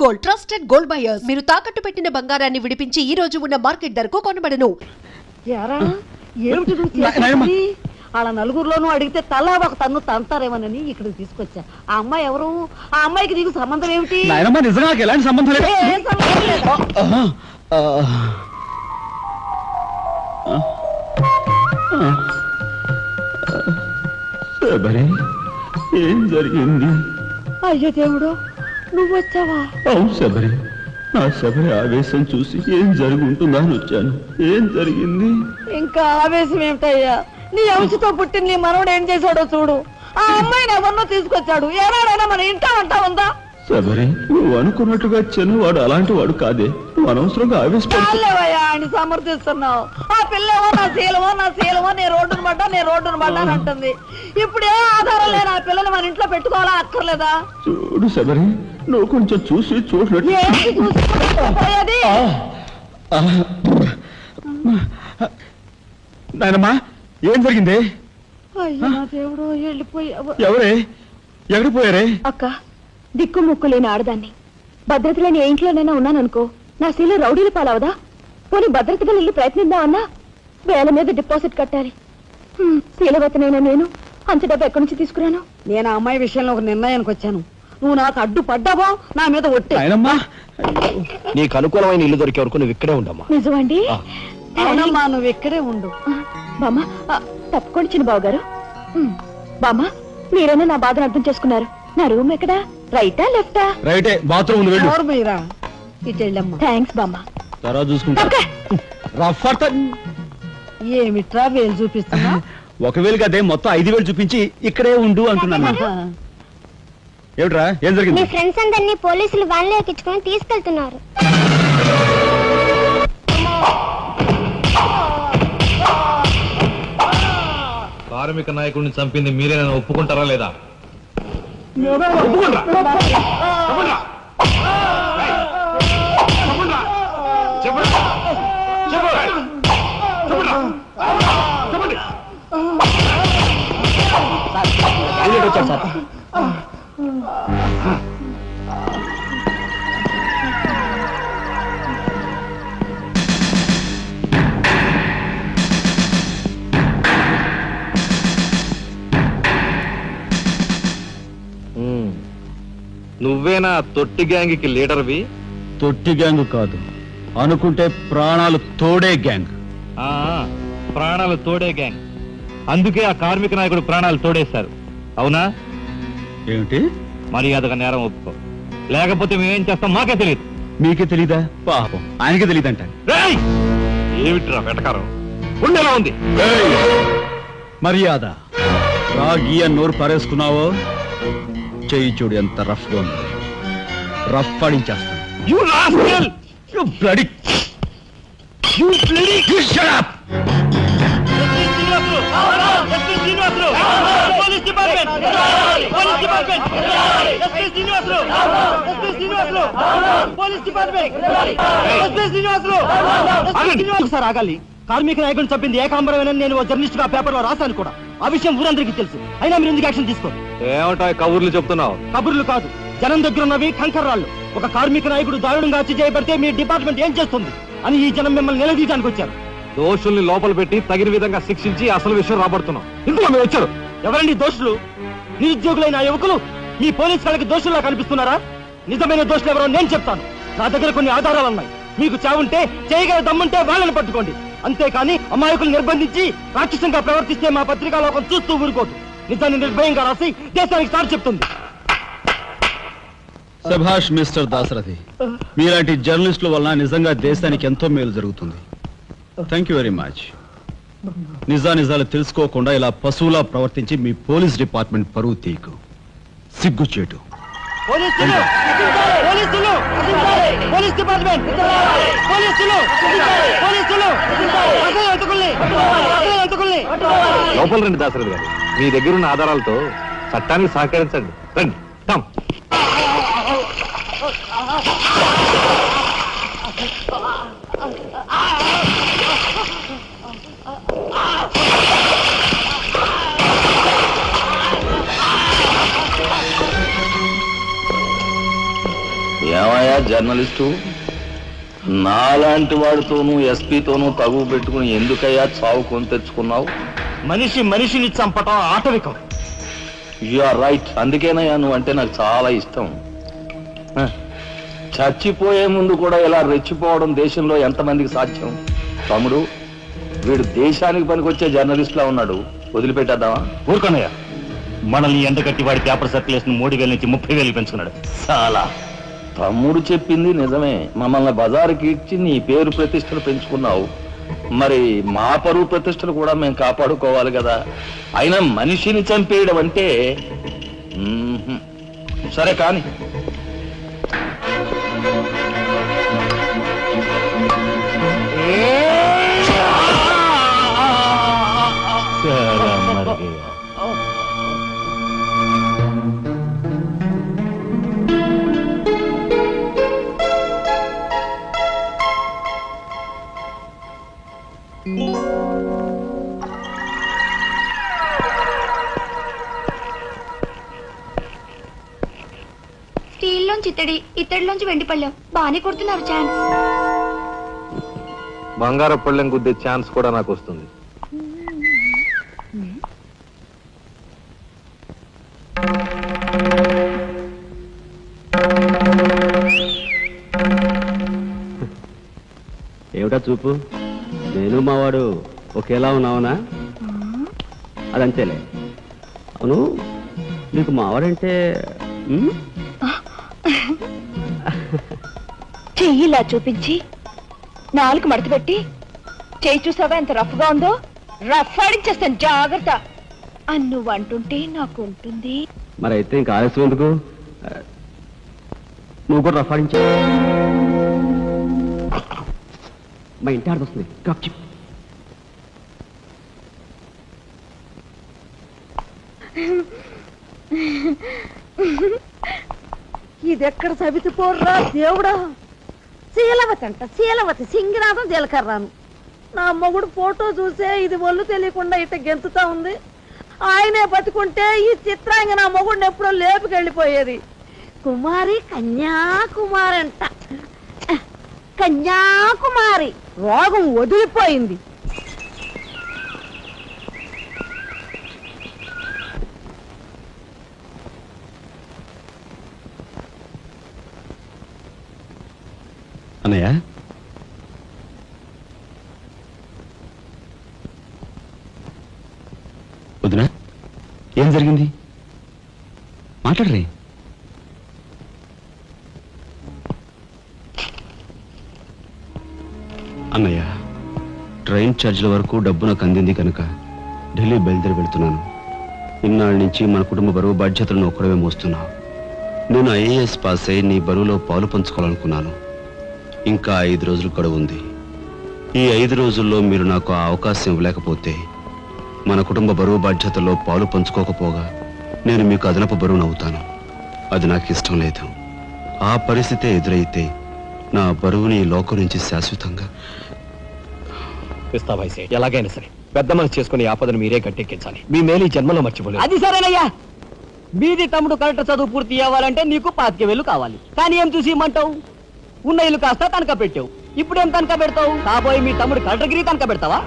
Gold, trusted gold buyers. మీరు తాకట్టు పెట్టిన బంగారాన్ని విడిపించి ఈ రోజు ఉన్న మార్కెట్ ధరకు కొనబడను. వాళ్ళ నలుగురులోనూ అడిగితే తలా ఒక తన్ను తంతారేమోనని ఇక్కడికి తీసుకొచ్చా. ఆ అమ్మాయి ఎవరు? ఆ అమ్మాయికి నీకు సంబంధం ఏమిటి? నిజంగా ఎలాంటి సంబంధం లేదు. ఏం జరిగింది? అయ్యో దేవుడు, నువ్వు వచ్చావా? అవును శబరి, నా శబరి ఆవేశం చూసి ఏం జరిగి ఉంటుందా అని వచ్చాను. ఏం జరిగింది? ఇంకా ఆవేశం ఏమిటయ్యా? నీ అంశతో పుట్టిన నీ మనవడు ఏం చేశాడో చూడు. ఆ అమ్మాయిని ఎవరినో తీసుకొచ్చాడు. ఏనాడైనా మన ఇంటా అంటా ఉందా? శబరి, నువ్వు అనుకున్నట్టుగా చిన్నవాడు అలాంటి వాడు కాదే. నువ్వు అనవసరంగా ఆవేశపడలేవయ్యా ఆయన సమర్థిస్తున్నావు. ఆ పిల్లవో నా శీలమో నేను రోడ్డును పడ్డా అని అంటుంది. ఇప్పుడు ఏ ఆధారం లేని ఆ పిల్లని మన ఇంట్లో పెట్టుకోవాలా అక్కర్లేదా? చూడు శబరి, నువ్వు కొంచెం చూసి చూసినట్టు. నాయనమ్మా, ఏం జరిగింది? అయ్యో నా దేవుడు, వెళ్ళిపోయావు. ఎవరే? ఎక్కడికి పోయారే? అక్క, దిక్కు ముక్కు లేని ఆడదాన్ని. భద్రత లేని ఏ ఇంట్లోనైనా ఉన్నాననుకో, నా శీల రౌడీలు పాలవదా? పోనీ భద్రతగా వెళ్ళి ప్రయత్నిద్దామన్నా వేల మీద డిపాజిట్ కట్టాలి. శీలవతనైనా నేను అంత డబ్బు ఎక్కడి నుంచి తీసుకురాను? నేను ఆ అమ్మాయి విషయంలో ఒక నిర్ణయానికి వచ్చాను. నువ్వు నాకు అడ్డు పడ్డావో నా మీద ఒట్టే. నీకు అనుకూలమైన ఇల్లు దొరికే వరకు నువ్వు ఇక్కడే ఉండమ్మా. నిజమండి? అవునమ్మా, నువ్వు ఇక్కడే ఉండు. బామ్మ, తప్పుకోండి చిన్న బాబు గారు. బామ్మ, మీరైనా నా బాధను అర్థం చేసుకున్నారు. నా రూమ్ ఎక్కడా? రైటా లెఫ్టా? రైటే, బాత్రూమ్ ఉంది. వెళ్ళు. ఎవరు మీరా? ఇటు వెళ్ళమ్మా. థ్యాంక్స్ బామ్మ. తర్వాత చూసుకుంటా. ఏమిట్రా వేలు చూపిస్తున్నా? ఒకవేళ కదే మొత్తం 5,000 చూపించి ఇక్కడే ఉండు అంటున్నాను. ఏమిట్రా, ఏం జరిగింది? మీ ఫ్రెండ్స్ అందరినీ పోలీసులు వ్యాన్లో ఎక్కించుకొని తీసుకెళ్తున్నారు. కార్మిక నాయకుడిని చంపింది మీరే, నన్ను ఒప్పుకుంటారా లేదా? నువ్వేనా తొట్టి గ్యాంగ్కి లీడర్వి? తొట్టి గ్యాంగ్ కాదు, అనుకుంటే ప్రాణాలు తోడే గ్యాంగ్. ప్రాణాలు తోడే గ్యాంగ్. అందుకే ఆ కార్మిక నాయకుడు ప్రాణాలు తోడేశారు, అవునా? ఏమిటి? మర్యాదగా నేరం ఒప్పుకో, లేకపోతే మేమేం చేస్తాం మాకే తెలియదు. మీకే తెలీదా? పాపం ఆయనకే తెలియదంట. ఏమిట్రా వెటకారం? ఉండేలా ఉంది. మర్యాద రాగి నోరు పారేసుకున్నావో చెయ్యి చూడు ఎంత రఫ్ గా ఉంది. రఫ్ పడించేస్తాను. You rascal! You bloody! You bloody! You shut up! Sir ఆగాలి. కార్మిక నాయకుడిని చెప్పింది ఏకాంబరమేనని నేను జర్నలిస్ట్ గా పేపర్ లో రాశాను కూడా. ఆ విషయం ఊరందరికీ తెలుసు. అయినా మీరు ఎందుకు యాక్షన్ తీసుకోండి? ఏమంటా కబుర్లు చెప్తున్నావు? కబుర్లు కాదు, జనం దగ్గర ఉన్నవి కంకర్రాళ్ళు. ఒక కార్మిక నాయకుడు దారుణంగా హత్య చేయబడితే మీ డిపార్ట్మెంట్ ఏం చేస్తుంది అని ఈ జనం మిమ్మల్ని నిలదీయడానికి వచ్చారు. దోషుల్ని లోపల పెట్టి తగిన విధంగా శిక్షించి అసలు విషయం రాబడుతున్నాం. ఇందులో మీరు వచ్చారు. ఎవరండి దోషులు? నిరుద్యోగులైన యువకులు మీ పోలీసు వాళ్ళకి దోషుల్లా కనిపిస్తున్నారా? నిజమైన దోషులు ఎవరో నేను చెప్తాను. నా దగ్గర కొన్ని ఆధారాలు ఉన్నాయి. మీకు చావుంటే చేయగల దమ్ముంటే వాళ్ళని పట్టుకోండి. అంతేకాని అమాయకులు నిర్బంధించి రాక్షసంగా ప్రవర్తిస్తే మా పత్రికా లోకం చూస్తూ ఊరుకోదు. నిజాన్ని నిర్భయంగా రాసి దేశానికి సార్ చెప్తుంది. సభాష్ మిస్టర్ దాశరథి, మీలాంటి జర్నలిస్టుల వలన నిజంగా దేశానికి ఎంతో మేలు జరుగుతుంది. Thank you very much. నిజాలు తెలుసుకోకుండా ఇలా పశువులా ప్రవర్తించి మీ పోలీస్ డిపార్ట్మెంట్ పరువు తీయకు. సిగ్గుచేటు. పోలీస్ డిపార్ట్మెంట్, లోపల రండి దాశరథి గారు. మీ దగ్గర ఉన్న ఆధారాలతో చట్టానికి సహకరించండి. రండి. ఏమయ్యా జర్నలిస్టు, నాలాంటి వాడితోనూ ఎస్పీతోనూ తగువ పెట్టుకుని ఎందుకయ్యా చావు కొని తెచ్చుకున్నావు? మనిషిని చంపటం ఆటవికం. You are right. అందుకేనయ్యా నువ్వు అంటే నాకు చాలా ఇష్టం. చచ్చిపోయే ముందు కూడా ఇలా రెచ్చిపోవడం దేశంలో ఎంతమందికి సాధ్యం? తమ్ముడు, వీడు దేశానికి పనికొచ్చే జర్నలిస్ట్లా ఉన్నాడు, వదిలిపెట్టేద్దామా? ఊరుకోనయ్యా, మనల్ని ఎండగట్టి వాడి పేపర్ సర్క్యులేషన్ 3,000 నుంచి 30,000 పెంచుకున్నాడు. చాలా. తమ్ముడు చెప్పింది నిజమే. మమ్మల్ని బజారుకి ఇచ్చి నీ పేరు ప్రతిష్టలు పెంచుకున్నావు. మరి మా పరువు ప్రతిష్టలు కూడా మేము కాపాడుకోవాలి కదా. అయినా మనిషిని చంపేయడం అంటే సరే కానీ. స్టీల్లోంచి ఇత్తడిలోంచి వెండి పళ్ళెం బాగానే కొడుతున్నారు ఛాన్స్. బంగారు పళ్ళెం గుద్దే ఛాన్స్ కూడా నాకు వస్తుంది. ఏమిటా చూపు? నేను మావాడు ఒకేలా ఉన్నావునా? అదంతేలే. అవును, నీకు మావాడంటే చెయ్యిలా చూపించి నాలుగు మడత పెట్టి చెయ్యి చూసావా ఎంత రఫ్ గా ఉందో? రఫ్ ఆడించేస్తాను, జాగ్రత్త. నువ్వు అంటుంటే నాకు ఉంటుంది. మరి అయితే ఇంకా ఆలస్యం ఎందుకు? నువ్వు కూడా రఫాడించా. మా ఇంటి ఆడదొస్తుంది. ఇదెక్కడ సవితి పోర్రా దేవుడా! శీలవతి అంట, శీలవతి సింగినాథం జీలకర్రాను. నా మొగుడు ఫోటో చూసే ఇది ఒళ్ళు తెలియకుండా ఇట గెంతుతా ఉంది. ఆయనే బతుకుంటే ఈ చిత్రాంగ నా మొగుడిని ఎప్పుడో లేపుకెళ్ళిపోయేది. కుమారి కన్యాకుమారి అంట, కన్యాకుమారి. రోగం వదిలిపోయింది. అన్నయ్య, వదినా, ఏం జరిగింది? మాట్లాడరే. అన్నయ్య, ట్రైన్ ఛార్జీల వరకు డబ్బు నాకు అందింది కనుక ఢిల్లీ బయలుదేరి వెళ్తున్నాను. ఇన్నాళ్ళ నుంచి మన కుటుంబ బరువు బాధ్యతలను ఒక్కడమే మోస్తున్నావు. నేను ఐఏఎస్ పాస్ అయి నీ బరువులో పాలు పంచుకోవాలనుకున్నాను. ఇంకా 5 రోజులు గడువు ఉంది. ఈ 5 రోజుల్లో మీరు నాకు ఆ అవకాశం ఇవ్వలేకపోతే మన కుటుంబ బరువు బాధ్యతల్లో పాలు పంచుకోకపోగా నేను మీకు అదనపు బరువునవుతాను. అది నాకు ఇష్టం లేదు. ఆ పరిస్థితే ఎదురైతే నా బరువుని ఈ లోకం నుంచి శాశ్వతంగా ఎలాగైనా సరే పెద్ద మనసు చేసుకుని ఆపదను మీరే గట్టెక్కించాలి. మీ మేలు ఈ జన్మలో మర్చిపోలేదు. అది సరేనయ్యా. మీది తమ్ముడు కరెక్ట్ చదువు పూర్తి అవ్వాలంటే నీకు 25,000 కావాలి. కానీ ఏం చూసి ఇమ్మంటావు? ఉన్న ఇల్లు కాస్త తనఖా పెట్టావు. ఇప్పుడేం తనఖా పెడతావు? కాబోయే మీ తమ్ముడు కలెక్టర్గిరి తనఖా పెడతావా?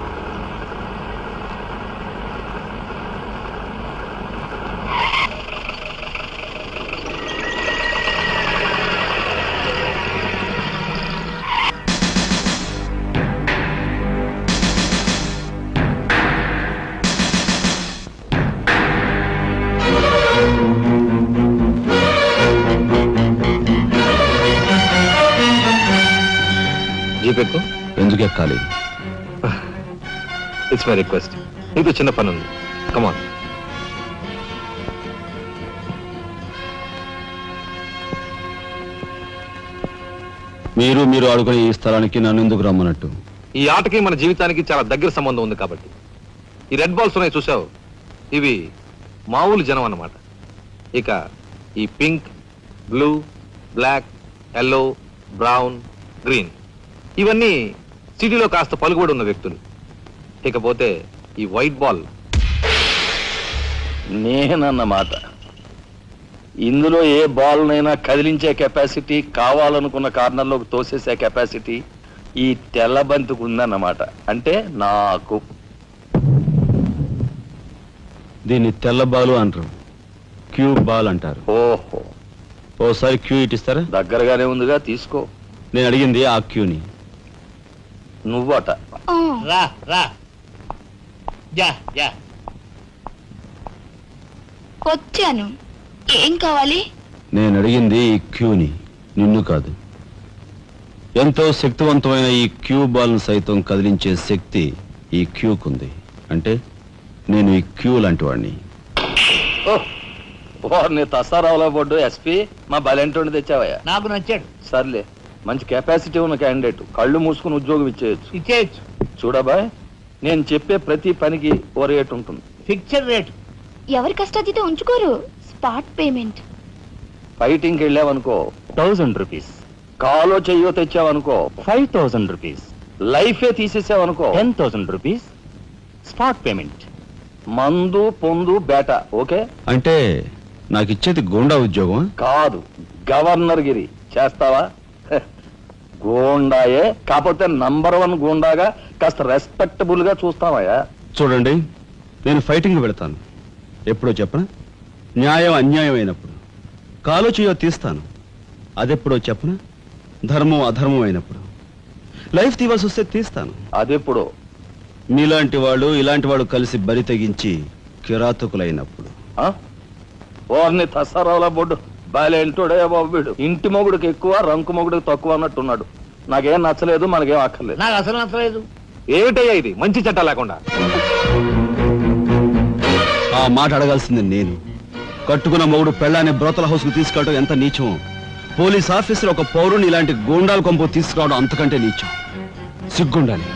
జీపెక్కు. ఎందుకు ఎక్కాలి? It's my request. నీకు చిన్న పని ఉంది. కమాన్. మీరు ఆడుకునే ఈ స్థలానికి నన్ను ఎందుకు రమ్మన్నట్టు? ఈ ఆటకి మన జీవితానికి చాలా దగ్గర సంబంధం ఉంది కాబట్టి. ఈ రెడ్ బాల్స్ ఉన్నాయి చూసావు, ఇవి మామూలు జనం అన్నమాట. ఇక ఈ pink, blue, black, yellow, brown, green ఇవన్నీ సిటీలో కాస్త పలుకుబడి ఉన్న వ్యక్తులు. ఇకపోతే ఈ వైట్ బాల్ నేనన్నమాట. ఇందులో ఏ బాల్నైనా కదిలించే కెపాసిటీ, కావాలనుకున్న కార్నర్లోకి తోసేసే కెపాసిటీ ఈ తెల్ల బంతికి ఉందన్నమాట. అంటే నాకు. దీన్ని తెల్ల బాలు అంటారు, క్యూ బాల్ అంటారు. ఓహో, ఓసారి క్యూ ఇటిస్తారా? దగ్గరగానే ఉందిగా, తీసుకో. నేను అడిగింది ఆ క్యూని. నువ్వట. రా రా యా యా. వచ్చాను. ఏం కావాలి? నేను అడిగింది ఈ క్యూని, నిన్ను కాదు. ఎంతో శక్తివంతమైన ఈ క్యూ బాల్ను సైతం కదిలించే శక్తి ఈ క్యూకుంది. అంటే నేను ఈ క్యూ లాంటి వాడిని. నీ తసారావులో బొడ్డు ఎస్పీ మా బలెంటోని తెచ్చావయ్యా. నాకు నచ్చాడు. సర్లే, మంచి కెపాసిటీ ఉన్న క్యాండిడేట్, కళ్ళు మూసుకుని ఉద్యోగం ఇచ్చేయచ్చు. ఇచ్చేయచ్చు. చూడబాయ్, నేను చెప్పే ప్రతి పనికి ఓ రేట్ ఉంటుంది. Fixture rate. ఎవరి కష్టాతీత ఉంచుకోరు. Spot payment. ఫైటింగ్కి వెళ్ళావనుకో 1000 రూపీస్. కాలో చెయ్యో తెచ్చావనుకో 5000 రూపీస్. లైఫే తీసేసావనుకో 10,000 రూపీస్. Spot payment. మందు పొందు బేట. ఓకే? అంటే నాకు ఇచ్చేది గోండా ఉద్యోగం? కాదు, గవర్నర్ గిరి. చేస్తావా? గోండాయే, కాకపోతే నంబర్ 1 గోండాగా కాస్త రెస్పెక్టబుల్ గా చూస్తావయ్యా. చూడండి, నేను ఫైటింగ్ పెడతాను. ఎప్పుడో చెప్పనా? న్యాయం అన్యాయం అయినప్పుడు. కాలో చేయో తీస్తాను. అదెప్పుడో చెప్పనా? ధర్మం అధర్మం అయినప్పుడు. లైఫ్ తీవాల్సి వస్తే తీస్తాను. అదెప్పుడు? మీలాంటి వాళ్ళు ఇలాంటి వాళ్ళు కలిసి బరి తెగించి కిరాతకులైనప్పుడు. ఓర్ని తసారావుల బొడ్డు బాలేంటోడే బాబు వీడు. ఇంటి మొగుడికి ఎక్కువ, రంకు మొగుడికి తక్కువ అన్నట్టున్నాడు. నాకేం నచ్చలేదు, మనకేం అక్కర్లేదు. నాకు అసలు నచ్చలేదు. ఏమిటయ్యా ఇది మంచి చట్టం లేకుండా? ఆ మాట అడగాల్సింది నేను. కట్టుకున్న మొగుడు పెళ్ళాన్ని బ్రోతల హౌస్ కు తీసుకెళ్ళడం ఎంత నీచమో, పోలీస్ ఆఫీసర్ ఒక పౌరుని ఇలాంటి గూండాల కొంపు తీసుకురావడం అంతకంటే నీచం. సిగ్గుండాలి.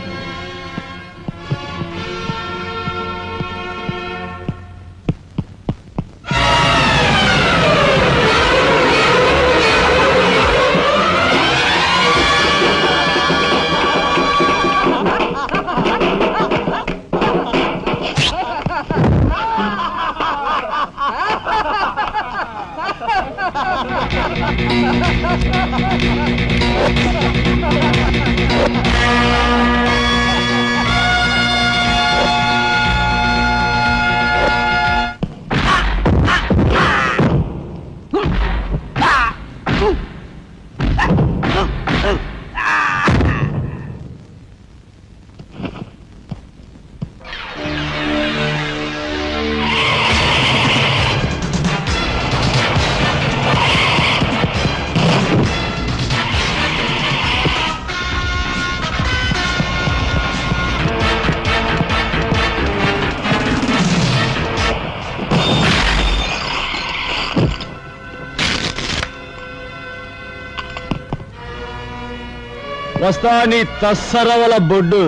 వస్తా నీ తస్సరవల బొడ్డు.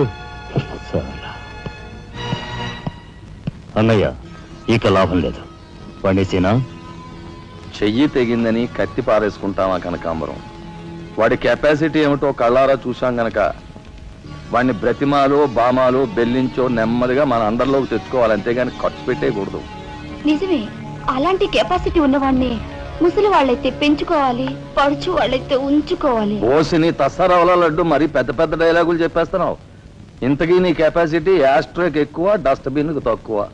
అన్నయ్య, ఇక లాభం లేదు. పండేసేనా? చెయ్యి తెగిందని కత్తి పారేసుకుంటామా కనకాంబరం? వాడి కెపాసిటీ ఏమిటో కళ్ళారా చూశాం గనక వాడిని బ్రతిమాలో బామాలో బెల్లించో నెమ్మదిగా మన అండర్లోకి తెచ్చుకోవాలి, అంతేగాని ఖర్చు పెట్టేయకూడదు. నిజమే. అలాంటి కెపాసిటీ ఉన్నవాడిని ముసలి వాళ్ళైతే పెంచుకోవాలి, పడుచు వాళ్ళైతే ఉంచుకోవాలి. ఓసిని తస్సరవల లడ్డు మరి పెద్ద పెద్ద డైలాగులు చెప్పేస్తున్నావు. ఇంతకీ నీ కెపాసిటీ యాస్ట్రోకి ఎక్కువ, డస్ట్బిన్ కు తక్కువ.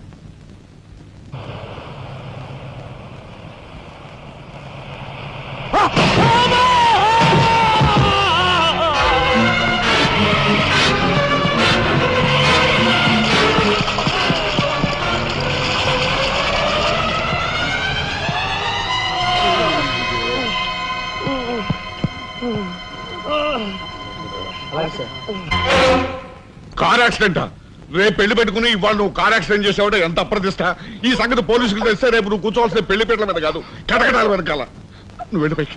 Car accident. రేపు పెళ్లి పెట్టుకుని ఇవాళ నువ్వు కార్ యాక్సిడెంట్ చేసావు, ఎంత అప్రదిష్ట. ఈ సంగతి పోలీసులకు తెస్తే రేపు నువ్వు కూర్చోవాల్సిన పెళ్లి పీటల మీద కాదు, కటకటాల వెనకాల. నువ్వు వెళ్ళిపోయి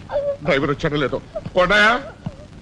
డ్రైవర్ వచ్చాడో లేదో. కొండయా